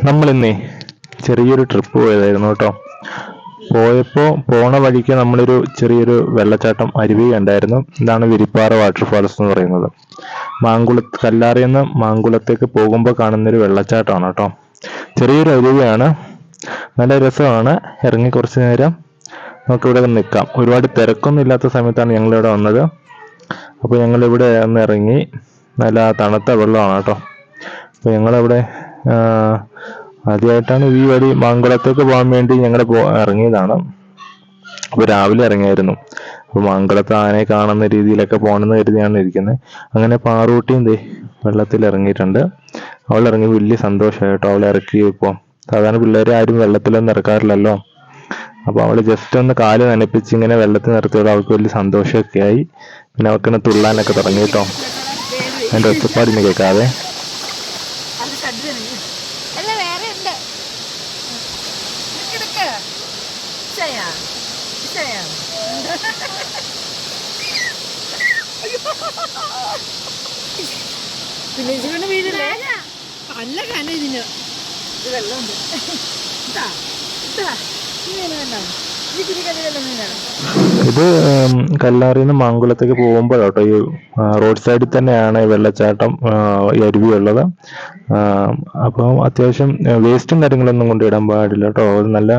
നമ്മളിന്നേ ചെറിയൊരു ട്രിപ്പ് പോയതായിരുന്നു കേട്ടോ. പോണ വഴിക്ക് നമ്മളൊരു ചെറിയൊരു വെള്ളച്ചാട്ടം അരുവി കണ്ടായിരുന്നു. ഇതാണ് വിരിപ്പാറ വാട്ടർഫാൾസ് എന്ന് പറയുന്നത്. കല്ലാറിൽ നിന്ന് മാങ്കുളത്തേക്ക് പോകുമ്പോൾ കാണുന്നൊരു വെള്ളച്ചാട്ടമാണ് കേട്ടോ. ചെറിയൊരു അരുവിയാണ്, നല്ല രസമാണ്. ഇറങ്ങി കുറച്ച് നേരം നമുക്കിവിടെ നിൽക്കാം. ഒരുപാട് തിരക്കൊന്നും ഇല്ലാത്ത സമയത്താണ് ഞങ്ങളിവിടെ വന്നത്. അപ്പോൾ ഞങ്ങളിവിടെ ഒന്ന് ഇറങ്ങി. നല്ല തണുത്ത വെള്ളമാണ് കേട്ടോ. അപ്പോൾ ഞങ്ങളവിടെ ആദ്യമായിട്ടാണ് ഈ വഴി മാങ്കുളത്തേക്ക് പോകാൻ വേണ്ടി ഞങ്ങൾ ഇറങ്ങിയതാണ്. അപ്പോൾ രാവിലെ ഇറങ്ങിയായിരുന്നു. അപ്പോൾ മാങ്കുളത്ത് ആനയെ കാണുന്ന രീതിയിലൊക്കെ പോകണമെന്ന് കരുതിയാണ് ഇരിക്കുന്നത്. അങ്ങനെ പാറൂട്ടിയും വെള്ളത്തിൽ ഇറങ്ങിയിട്ടുണ്ട്. അവൾ ഇറങ്ങി വലിയ സന്തോഷമായി കേട്ടോ. അവളെ ഇറക്കി. ഇപ്പോൾ സാധാരണ പിള്ളേരെ ആരും വെള്ളത്തിലൊന്നും ഇറക്കാറില്ലല്ലോ. അപ്പോൾ അവൾ ജസ്റ്റ് ഒന്ന് കാല് നനപ്പിച്ച് ഇങ്ങനെ വെള്ളത്തിൽ നിർത്തിയോളൂ. അവൾക്ക് വലിയ സന്തോഷമൊക്കെ ആയി. പിന്നെ അവൾക്കിങ്ങനെ തുള്ളാനൊക്കെ തുടങ്ങി കേട്ടോ. അതിൻ്റെ ഒച്ചപ്പാടിന് കേൾക്കാതെ ഇത് കല്ലാറിൽ നിന്ന് മാങ്കുളത്തേക്ക് പോകുമ്പോഴാട്ടോ ഈ റോഡ് സൈഡിൽ തന്നെയാണ് ഈ വെള്ളച്ചാട്ടം, ഈ അരുവി ഉള്ളത്. അപ്പം അത്യാവശ്യം വേസ്റ്റും കാര്യങ്ങളൊന്നും കൊണ്ട് ഇടാൻ പാടില്ല കേട്ടോ. നല്ല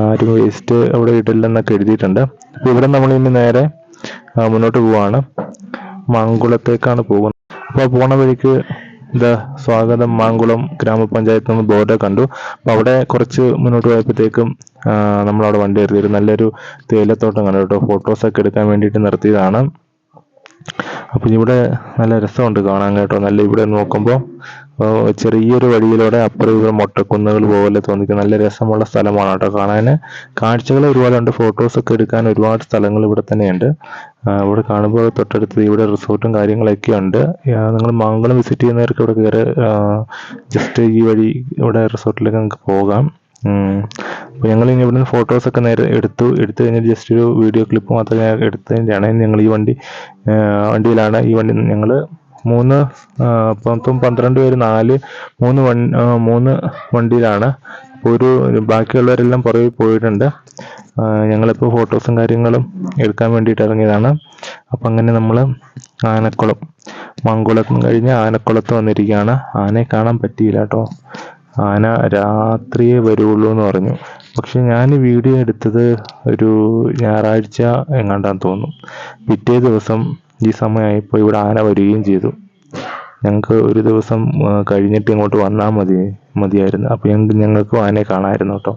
ആരും വേസ്റ്റ് അവിടെ ഇടില്ലെന്നൊക്കെ എഴുതിയിട്ടുണ്ട്. അപ്പോൾ ഇവിടെ നമ്മൾ ഇനി നേരെ മുന്നോട്ട് പോവാണ്. മാങ്കുളത്തേക്കാണ് പോകുന്നത്. അപ്പോൾ പോണ വഴിക്ക് സ്വാഗതം മാങ്കുളം ഗ്രാമപഞ്ചായത്ത് നിന്ന് ബോർഡ് കണ്ടു. അപ്പോൾ അവിടെ കുറച്ച് മുന്നോട്ട് പോയപ്പോഴത്തേക്കും നമ്മളവിടെ വണ്ടി നിർത്തിയിട്ട് നല്ലൊരു തേയിലത്തോട്ടം കണ്ടു കേട്ടോ. ഫോട്ടോസൊക്കെ എടുക്കാൻ വേണ്ടിയിട്ട് നിർത്തിയതാണ്. അപ്പം ഇവിടെ നല്ല രസമുണ്ട് കാണാൻ കേട്ടോ. നല്ല ഇവിടെ നോക്കുമ്പോൾ ചെറിയൊരു വഴിയിലൂടെ അപ്പുറം ഇവിടെ മൊട്ടക്കുന്നുകൾ പോലെ തോന്നിക്കും. നല്ല രസമുള്ള സ്ഥലമാണ് കേട്ടോ കാണാൻ. കാഴ്ചകൾ ഒരുപാടുണ്ട്. ഫോട്ടോസൊക്കെ എടുക്കാൻ ഒരുപാട് സ്ഥലങ്ങൾ ഇവിടെ തന്നെയുണ്ട്. ഇവിടെ കാണുമ്പോൾ തൊട്ടടുത്ത് ഇവിടെ റിസോർട്ടും കാര്യങ്ങളൊക്കെ ഉണ്ട്. നിങ്ങൾ മാങ്കുളം വിസിറ്റ് ചെയ്യുന്നവർക്ക് ഇവിടെ കയറി ജസ്റ്റ് ഈ വഴി ഇവിടെ റിസോർട്ടിലേക്ക് നിങ്ങൾക്ക് പോകാം. അപ്പോൾ ഞങ്ങൾ ഇനി ഇവിടുന്ന് ഫോട്ടോസൊക്കെ നേരെ എടുത്തു കഴിഞ്ഞാൽ ജസ്റ്റ് ഒരു വീഡിയോ ക്ലിപ്പ് മാത്രം ഞാൻ എടുത്തതിൻ്റെയാണ്. ഞങ്ങൾ ഈ വണ്ടിയിലാണ്. ഈ വണ്ടി ഞങ്ങൾ 12 പേര് 3 വണ്ടിയിലാണ്. അപ്പോൾ ബാക്കിയുള്ളവരെല്ലാം പുറകെ പോയിട്ടുണ്ട്. ഞങ്ങളിപ്പോൾ ഫോട്ടോസും കാര്യങ്ങളും എടുക്കാൻ വേണ്ടിയിട്ട് ഇറങ്ങിയതാണ്. അപ്പം അങ്ങനെ നമ്മൾ മാങ്കുളത്തും കഴിഞ്ഞ് ആനക്കുളത്ത് വന്നിരിക്കുകയാണ്. ആനയെ കാണാൻ പറ്റിയില്ല കേട്ടോ. ആന രാത്രിയേ വരുള്ളൂ എന്ന് പറഞ്ഞു. പക്ഷെ ഞാൻ വീഡിയോ എടുത്തത് ഒരു ഞായറാഴ്ച എങ്ങാണ്ടാന്ന് തോന്നുന്നു. പിറ്റേ ദിവസം ഈ സമയമായപ്പോൾ ഇവിടെ ആന വരികയും ചെയ്തു. ഞങ്ങൾക്ക് ഒരു ദിവസം കഴിഞ്ഞിട്ട് ഇങ്ങോട്ട് വന്നാൽ മതിയായിരുന്നു. അപ്പോൾ ഞങ്ങൾക്കും ആനയെ കാണാമായിരുന്നു കേട്ടോ.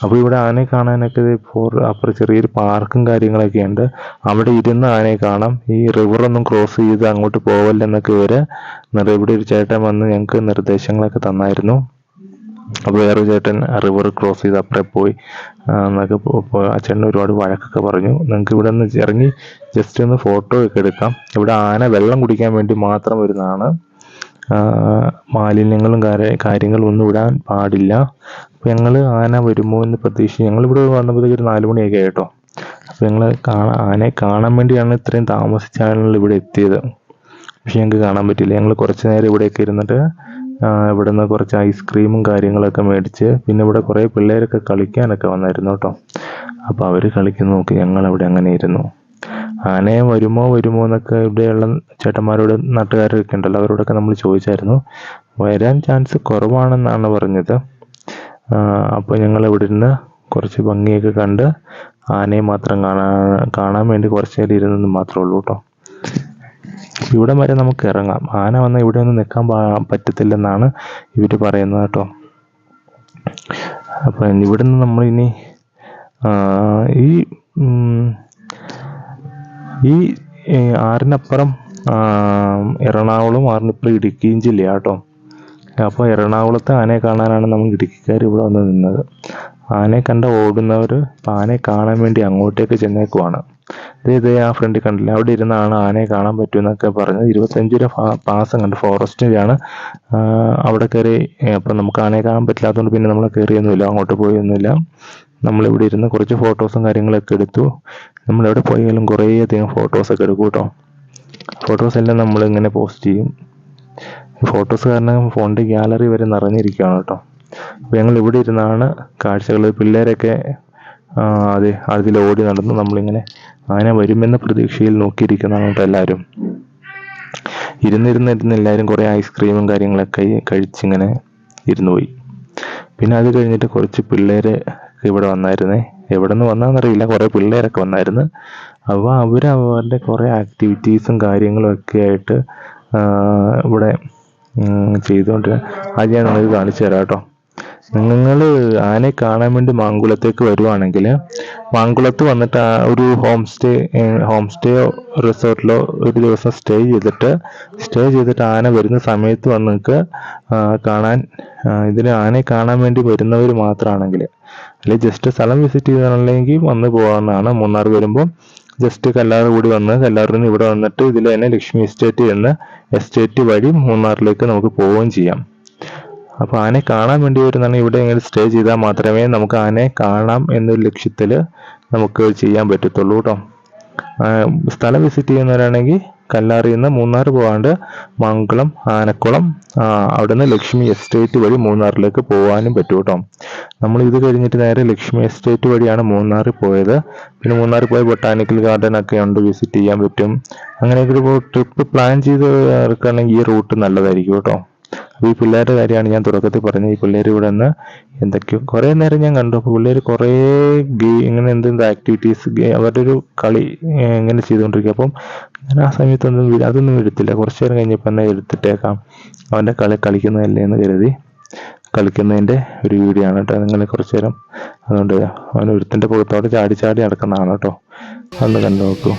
അപ്പോൾ ഇവിടെ ആനയെ കാണാനൊക്കെ അപ്പുറം ചെറിയൊരു പാർക്കും കാര്യങ്ങളൊക്കെ ഉണ്ട്. അവിടെ ഇരുന്ന് ആനയെ കാണാം. ഈ റിവറൊന്നും ക്രോസ് ചെയ്ത് അങ്ങോട്ട് പോവല്ലെന്നൊക്കെ ഇവിടെ ഒരു ചേട്ടൻ വന്ന് ഞങ്ങൾക്ക് നിർദ്ദേശങ്ങളൊക്കെ തന്നായിരുന്നു. അപ്പോൾ വേറൊരു ചേട്ടൻ റിവർ ക്രോസ് ചെയ്ത് അപ്പുറം പോയി എന്നൊക്കെ ആ ചേട്ടൻ ഒരുപാട് വഴക്കൊക്കെ പറഞ്ഞു. നിങ്ങൾക്ക് ഇവിടെ നിന്ന് ഇറങ്ങി ജസ്റ്റ് ഒന്ന് ഫോട്ടോ ഒക്കെ എടുക്കാം. ഇവിടെ ആന വെള്ളം കുടിക്കാൻ വേണ്ടി മാത്രം വരുന്നതാണ്. മാലിന്യങ്ങളും കാര്യങ്ങളും ഒന്നും ഇടാൻ പാടില്ല. അപ്പോൾ ഞങ്ങൾ ആന വരുമോ എന്ന് പ്രതീക്ഷിച്ച് ഞങ്ങളിവിടെ വന്നപ്പോഴത്തേക്ക് ഒരു 4 മണിയൊക്കെ ആയിട്ടോ. അപ്പോൾ ഞങ്ങൾ ആനയെ കാണാൻ വേണ്ടിയാണ് ഇത്രയും താമസിച്ചാണ് ഇവിടെ എത്തിയത്. പക്ഷെ ഞങ്ങൾക്ക് കാണാൻ പറ്റില്ല. ഞങ്ങൾ കുറച്ച് നേരം ഇവിടെയൊക്കെ ഇരുന്നിട്ട് ഇവിടെ നിന്ന് കുറച്ച് ഐസ്ക്രീമും കാര്യങ്ങളൊക്കെ മേടിച്ച്, പിന്നെ ഇവിടെ കുറേ പിള്ളേരൊക്കെ കളിക്കാനൊക്കെ വന്നായിരുന്നു കേട്ടോ. അപ്പോൾ അവർ കളിക്കുന്ന നോക്കി ഞങ്ങളവിടെ അങ്ങനെ ഇരുന്നു. ആനയെ വരുമോ എന്നൊക്കെ ഇവിടെയുള്ള ചേട്ടന്മാരോട് നാട്ടുകാരൊക്കെ ഉണ്ടല്ലോ അവരോടൊക്കെ നമ്മൾ ചോദിച്ചായിരുന്നു. വരാൻ ചാൻസ് കുറവാണെന്നാണ് പറഞ്ഞത്. അപ്പോൾ ഞങ്ങൾ ഇവിടെ ഇരുന്ന് കുറച്ച് ഭംഗിയൊക്കെ കണ്ട് ആനയെ മാത്രം കാണാൻ വേണ്ടി കുറച്ച് നേരം ഇരുന്നെന്ന് മാത്രമേ ഉള്ളൂ കേട്ടോ. ഇവിടെ വരെ നമുക്ക് ഇറങ്ങാം. ആന വന്നാൽ ഇവിടെ ഒന്നും നിൽക്കാൻ പറ്റത്തില്ലെന്നാണ് ഇവർ പറയുന്നത് കേട്ടോ. അപ്പം ഇവിടുന്ന് നമ്മളിനി ഈ ആറിനപ്പുറം എറണാകുളം, ആറിനിപ്പുറം ഇടുക്കിയും ജില്ലയാണ് കേട്ടോ. അപ്പോൾ എറണാകുളത്തെ ആനയെ കാണാനാണ് നമ്മൾ ഇടുക്കിക്കാർ ഇവിടെ വന്ന് നിന്നത്. ആനയെ കണ്ട ഓടുന്നവർ ആനയെ കാണാൻ വേണ്ടി അങ്ങോട്ടേക്ക് ചെന്നേക്കുവാണ്. ഇതേ ആ ഫ്രണ്ടിൽ കണ്ടില്ല, അവിടെ ഇരുന്നാണ് ആനയെ കാണാൻ പറ്റുമെന്നൊക്കെ പറഞ്ഞത്. 25 രൂപ പാസം കണ്ട് ഫോറസ്റ്റിലാണ് അവിടെ കയറി. അപ്പം നമുക്ക് ആനയെ കാണാൻ പറ്റില്ലാത്തതുകൊണ്ട് പിന്നെ നമ്മൾ കയറിയൊന്നുമില്ല, അങ്ങോട്ട് പോയൊന്നുമില്ല. നമ്മളിവിടെ ഇരുന്ന് കുറച്ച് ഫോട്ടോസും കാര്യങ്ങളൊക്കെ എടുത്തു. നമ്മളെവിടെ പോയാലും കുറേയധികം ഫോട്ടോസൊക്കെ എടുക്കും കേട്ടോ. ഫോട്ടോസ് എല്ലാം നമ്മളിങ്ങനെ പോസ്റ്റ് ചെയ്യും. ഫോട്ടോസ് കാരണം ഫോണിൻ്റെ ഗ്യാലറി വരെ നിറഞ്ഞിരിക്കുകയാണ് കേട്ടോ. അപ്പോൾ ഞങ്ങൾ ഇവിടെ ഇരുന്നാണ് കാഴ്ചകൾ. പിള്ളേരൊക്കെ അതെ അതിൽ ഓടി നടന്ന് നമ്മളിങ്ങനെ ആന വരുമെന്ന പ്രതീക്ഷയിൽ നോക്കിയിരിക്കുന്നതാണ് കേട്ടോ എല്ലാവരും. ഇരുന്നിരുന്ന് എല്ലാവരും കുറേ ഐസ്ക്രീമും കാര്യങ്ങളൊക്കെ കഴിച്ചിങ്ങനെ ഇരുന്ന് പോയി. പിന്നെ അത് കഴിഞ്ഞിട്ട് കുറച്ച് പിള്ളേർ ഇവിടെ വന്നായിരുന്നേ. എവിടെ നിന്ന് വന്നാന്നറിയില്ല, കുറേ പിള്ളേരൊക്കെ വന്നായിരുന്നു. അപ്പോൾ അവരുടെ കുറേ ആക്ടിവിറ്റീസും കാര്യങ്ങളും ഒക്കെ ആയിട്ട് ഇവിടെ ചെയ്തുകൊണ്ട് അത് ഞാൻ നിങ്ങൾക്ക് കാണിച്ചു തരാം കേട്ടോ. നിങ്ങൾ ആനയെ കാണാൻ വേണ്ടി മാങ്കുളത്തേക്ക് വരുവാണെങ്കിൽ മാങ്കുളത്ത് വന്നിട്ട് ഒരു ഹോം സ്റ്റേയോ റിസോർട്ടിലോ ഒരു ദിവസം സ്റ്റേ ചെയ്തിട്ട് ആന വരുന്ന സമയത്ത് വന്ന് നിങ്ങൾക്ക് ആനയെ കാണാൻ വേണ്ടി വരുന്നവർ മാത്രമാണെങ്കിൽ, അല്ലെങ്കിൽ ജസ്റ്റ് സ്ഥലം വിസിറ്റ് ചെയ്താണെങ്കിൽ വന്ന് പോകാവുന്നതാണ്. മൂന്നാർ വരുമ്പോൾ ജസ്റ്റ് കല്ലാറ് കൂടി വന്ന് കല്ലാറിൽ നിന്ന് ഇവിടെ വന്നിട്ട് ഇതിൽ തന്നെ ലക്ഷ്മി എസ്റ്റേറ്റ് എന്ന എസ്റ്റേറ്റ് വഴി മൂന്നാറിലേക്ക് നമുക്ക് പോവുകയും ചെയ്യാം. അപ്പോൾ ആനയെ കാണാൻ വേണ്ടി വരുന്നതാണ് ഇവിടെ ഇങ്ങനെ സ്റ്റേ ചെയ്താൽ മാത്രമേ നമുക്ക് ആനയെ കാണാം എന്നൊരു ലക്ഷ്യത്തിൽ നമുക്ക് ചെയ്യാൻ പറ്റത്തുള്ളൂ കേട്ടോ. സ്ഥലം വിസിറ്റ് ചെയ്യുന്നവരാണെങ്കിൽ കല്ലാറിൽ നിന്ന് മൂന്നാർ പോകാണ്ട് മംഗളം, ആനക്കുളം, അവിടെ നിന്ന് ലക്ഷ്മി എസ്റ്റേറ്റ് വഴി മൂന്നാറിലേക്ക് പോകാനും പറ്റും കേട്ടോ. നമ്മൾ ഇത് കഴിഞ്ഞിട്ട് നേരെ ലക്ഷ്മി എസ്റ്റേറ്റ് വഴിയാണ് മൂന്നാറിൽ പോയത്. പിന്നെ മൂന്നാറിൽ പോയി ബൊട്ടാനിക്കൽ ഗാർഡൻ ഒക്കെ ഉണ്ട്, വിസിറ്റ് ചെയ്യാൻ പറ്റും. അങ്ങനെയൊക്കെ ഒരു ട്രിപ്പ് പ്ലാൻ ചെയ്ത് ഇറക്കുകയാണെങ്കിൽ ഈ റൂട്ട് നല്ലതായിരിക്കും കേട്ടോ. അപ്പോൾ ഈ പിള്ളേരുടെ കാര്യമാണ് ഞാൻ തുടക്കത്തിൽ പറഞ്ഞത്. ഈ പിള്ളേർ ഇവിടെ നിന്ന് എന്തൊക്കെയോ കുറേ നേരം ഞാൻ കണ്ടു. അപ്പോൾ പിള്ളേർ കുറേ ഇങ്ങനെ എന്തെങ്കിലും ആക്ടിവിറ്റീസ് അവരുടെ ഒരു കളി ഇങ്ങനെ ചെയ്തുകൊണ്ടിരിക്കുക. അപ്പം ഞാൻ ആ സമയത്തൊന്നും അതൊന്നും എടുത്തില്ല. കുറച്ച് നേരം കഴിഞ്ഞപ്പോൾ എന്നാൽ എടുത്തിട്ടേക്കാം, അവൻ്റെ കളിക്കുന്നതല്ലേ എന്ന് കരുതി കളിക്കുന്നതിൻ്റെ ഒരു വീഡിയോ ആണ് കേട്ടോ. നിങ്ങൾ കുറച്ച് നേരം അതുകൊണ്ട് അവൻ ഒരുത്തിൻ്റെ പുറത്തോടെ ചാടി നടക്കുന്നതാണ് കേട്ടോ. അതൊന്ന് കണ്ടു നോക്കൂ.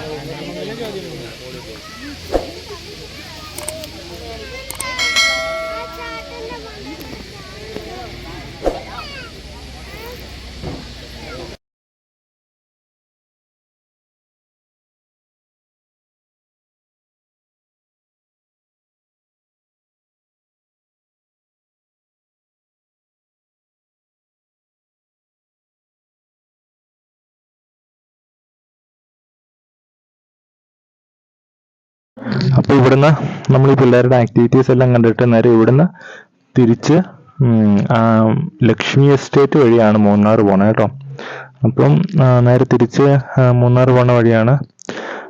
അപ്പോൾ ഇവിടുന്ന് നമ്മൾ ഈ പിള്ളേരുടെ ആക്ടിവിറ്റീസ് എല്ലാം കണ്ടിട്ട് നേരെ ഇവിടുന്ന് തിരിച്ച് ലക്ഷ്മി എസ്റ്റേറ്റ് വഴിയാണ് മൂന്നാർ പോണത് കേട്ടോ. അപ്പം നേരെ തിരിച്ച് മൂന്നാർ പോണ വഴിയാണ്.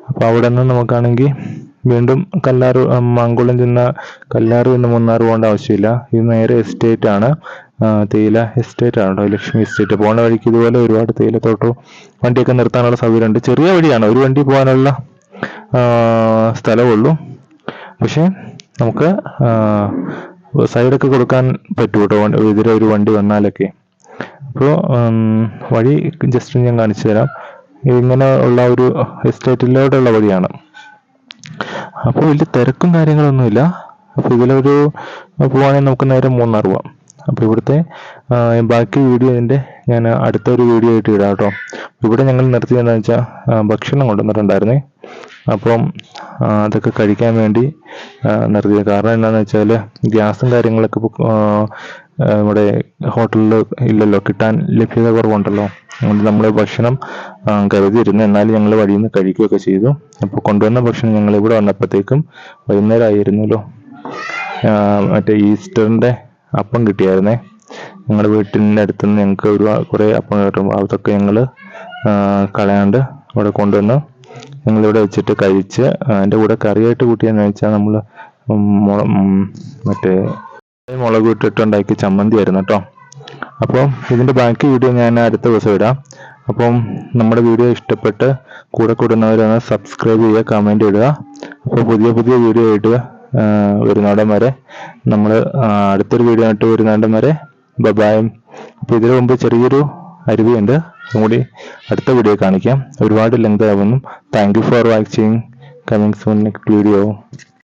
അപ്പോൾ അവിടെ നിന്ന് നമുക്കാണെങ്കിൽ വീണ്ടും മാങ്കുളം ചെന്ന കല്ലാറ് നിന്ന് മൂന്നാർ പോകേണ്ട ആവശ്യമില്ല. ഇത് നേരെ എസ്റ്റേറ്റ് ആണ്, തേയില എസ്റ്റേറ്റ് ആണ് കേട്ടോ, ലക്ഷ്മി എസ്റ്റേറ്റ്. പോണ വഴിക്ക് ഇതുപോലെ ഒരുപാട് തേയിലത്തോട്ടവും വണ്ടിയൊക്കെ നിർത്താനുള്ള സൗകര്യമുണ്ട്. ചെറിയ വഴിയാണ്, ഒരു വണ്ടി പോകാനുള്ള സ്ഥലമുള്ളൂ. പക്ഷേ നമുക്ക് സൈഡൊക്കെ കൊടുക്കാൻ പറ്റും കേട്ടോ, എതിരെ ഒരു വണ്ടി വന്നാലൊക്കെ. അപ്പോൾ വഴി ജസ്റ്റ് ഞാൻ കാണിച്ചു തരാം. ഇങ്ങനെ ഉള്ള ഒരു എസ്റ്റേറ്റിലോട്ടുള്ള വഴിയാണ്. അപ്പോൾ വലിയ തിരക്കും കാര്യങ്ങളൊന്നുമില്ല. അപ്പോൾ ഇതിലൊരു പോവുകയാണെങ്കിൽ നമുക്ക് നേരെ മൂന്നാർ പോവാം. അപ്പോൾ ഇവിടുത്തെ ബാക്കി വീഡിയോ ഞാൻ അടുത്തൊരു വീഡിയോ ആയിട്ട് ഇടാം കേട്ടോ. ഇവിടെ ഞങ്ങൾ നിർത്തിയതെന്ന് വെച്ചാൽ ഭക്ഷണം കൊണ്ടുവന്നിട്ടുണ്ടായിരുന്നേ. അപ്പം അതൊക്കെ കഴിക്കാൻ വേണ്ടി നിർത്തിയത്. കാരണം എന്താണെന്ന് വെച്ചാൽ ഗ്യാസും കാര്യങ്ങളൊക്കെ ഇവിടെ ഹോട്ടലിൽ ഇല്ലല്ലോ, കിട്ടാൻ ലഭ്യത കുറവുണ്ടല്ലോ. അതുകൊണ്ട് നമ്മൾ ഭക്ഷണം കരുതിയിരുന്നു. എന്നാലും ഞങ്ങൾ വഴിയിൽ നിന്ന് കഴിക്കുകയൊക്കെ ചെയ്തു. അപ്പോൾ കൊണ്ടുവന്ന ഭക്ഷണം ഞങ്ങൾ ഇവിടെ വന്നപ്പോഴത്തേക്കും വൈകുന്നേരം ആയിരുന്നല്ലോ. മറ്റേ ഈസ്റ്ററിൻ്റെ അപ്പം കിട്ടിയായിരുന്നേ. ഞങ്ങളുടെ വീട്ടിൻ്റെ അടുത്ത് നിന്ന് ഞങ്ങൾക്ക് കുറേ അപ്പം കിട്ടും. അതൊക്കെ ഞങ്ങൾ കളയാണ്ട് ഇവിടെ കൊണ്ടുവന്ന് ഞങ്ങളിവിടെ വെച്ചിട്ട് കഴിച്ച്. അതിൻ്റെ കൂടെ കറിയായിട്ട് കൂട്ടിയെന്ന് വെച്ചാൽ നമ്മൾ മറ്റേ മുളക് ഇട്ടിട്ടുണ്ടാക്കിയ ചമ്മന്തി ആയിരുന്നു കേട്ടോ. അപ്പോൾ ഇതിൻ്റെ ബാക്കി വീഡിയോ ഞാൻ അടുത്ത ദിവസം ഇടാം. അപ്പം നമ്മുടെ വീഡിയോ ഇഷ്ടപ്പെട്ട് കൂടെ കൂടുന്നവരൊന്ന് സബ്സ്ക്രൈബ് ചെയ്യുക, കമൻറ്റ് ഇടുക. അപ്പോൾ പുതിയ വീഡിയോ ആയിട്ട് വരുന്നിടം വരെ നമ്മൾ അടുത്തൊരു വീഡിയോ ആയിട്ട് വരുന്നിടം വരെ ബൈ. അപ്പോൾ ഇതിനു മുമ്പ് ചെറിയൊരു അരുവിയുണ്ട്, അതും കൂടി അടുത്ത വീഡിയോ കാണിക്കാം. ഒരുപാട് ലെങ്ത് ആവുന്നു. Thank you for watching. Coming soon next video.